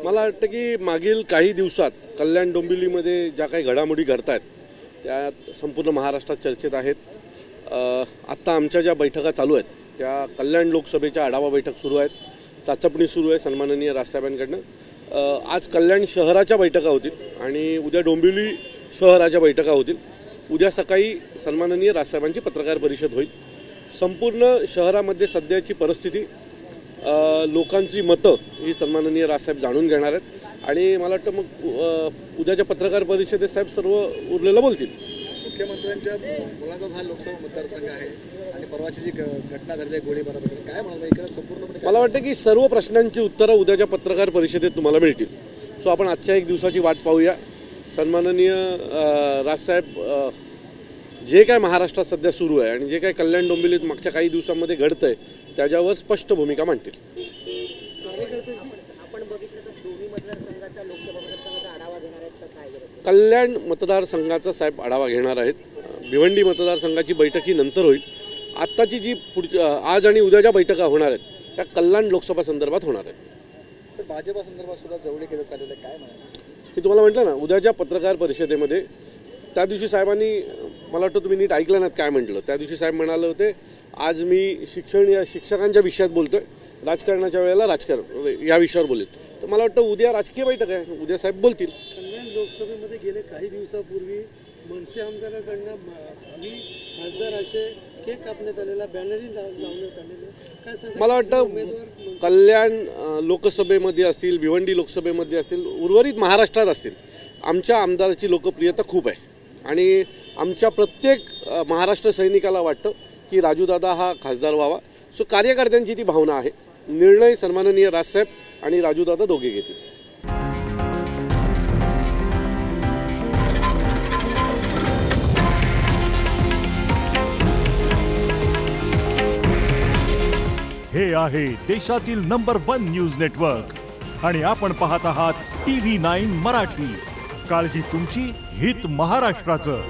मला वाटतं की मागील काही दिवसात कल्याण डोंबिवलीमध्ये ज्या काही घडामोडी घडत आहेत त्या संपूर्ण महाराष्ट्रात चर्चेत आहेत। आत्ता आमच्या ज्या बैठका चालू आहेत त्या कल्याण लोकसभेच्या आढावा बैठक सुरू आहेत, चाचपणी सुरू आहे सन्माननीय राजसाहेबांकडनं। आज कल्याण शहराच्या बैठका होतील आणि उद्या डोंबिवली शहराच्या बैठका होतील। उद्या सकाळी सन्माननीय राजसाहेबांची पत्रकार परिषद होईल। संपूर्ण शहरामध्ये सध्याची परिस्थिती, लोकांची मतं ही सन्माननीय राजसाहेब जाणून घेणार आहेत आणि मला वाटतं मग उद्याच्या पत्रकार परिषदेत साहेब सर्व उरलेलं बोलतील। मुख्यमंत्र्यांच्या मुलांचा हा लोकसभा मतदारसंघ आहे आणि परवाची जी घटना घडली गोळीबाराबद्दल काय म्हणाल इकडे संपूर्णपणे? मला वाटतं की सर्व प्रश्नांची उत्तरं उद्याच्या पत्रकार परिषदेत तुम्हाला मिळतील। सो आपण आजच्या एक दिवसाची वाट पाहूया। सन्माननीय राजसाहेब जे काय महाराष्ट्रात सध्या सुरू आहे आणि जे काय कल्याण डोंबिवलीत मागच्या काही दिवसांमध्ये घडतंय त्याच्यावर स्पष्ट भूमिका मांडतील। कल्याण मतदारसंघाचा साहेब आढावा घेणार आहेत। भिवंडी मतदारसंघाची बैठक ही नंतर होईल। आत्ताची जी आज आणि उद्या ज्या बैठका होणार आहेत त्या कल्याण लोकसभा संदर्भात होणार आहेत। भाजपा संदर्भात सुद्धा जवळीक चाललेलं काय म्हणाल? मी तुम्हाला म्हटलं ना, उद्याच्या पत्रकार परिषदेमध्ये त्या दिवशी साहेबांनी, मला वाटतं तुम्ही नीट ऐकलं नाहीत काय म्हटलं, त्या दिवशी साहेब म्हणाले होते आज मी शिक्षकांच्या विषयात बोलतोय, राजकारणाच्या वेळेला राजकारण या विषयावर बोलेल। तर मला वाटतं उद्या राजकीय बैठक आहे, उद्या साहेब बोलतील। कल्याण लोकसभेमध्ये गेले काही दिवसापूर्वी मनसे आमदारांकडून भावी खासदार असे केक कापण्यात आलेला, बॅनरही लावण्यात आलेले, काय सांगता? मला वाटतं कल्याण लोकसभेमध्ये असतील, भिवंडी लोकसभेमध्ये असतील, उर्वरित महाराष्ट्रात असतील, आमच्या आमदाराची लोकप्रियता खूप आहे आणि आमच्या प्रत्येक महाराष्ट्र सैनिकाला वाटतं की राजूदादा हा खासदार व्हावा। सो कार्यकर्त्यांची ती भावना आहे। निर्णय सन्माननीय राजसाहेब आणि राजूदादा दोघे घेतील। हे आहे देशातील नंबर 1 न्यूज नेटवर्क आणि आपण पाहत आहात TV9 मराठी। काळजी तुमची, हित महाराष्ट्राचं।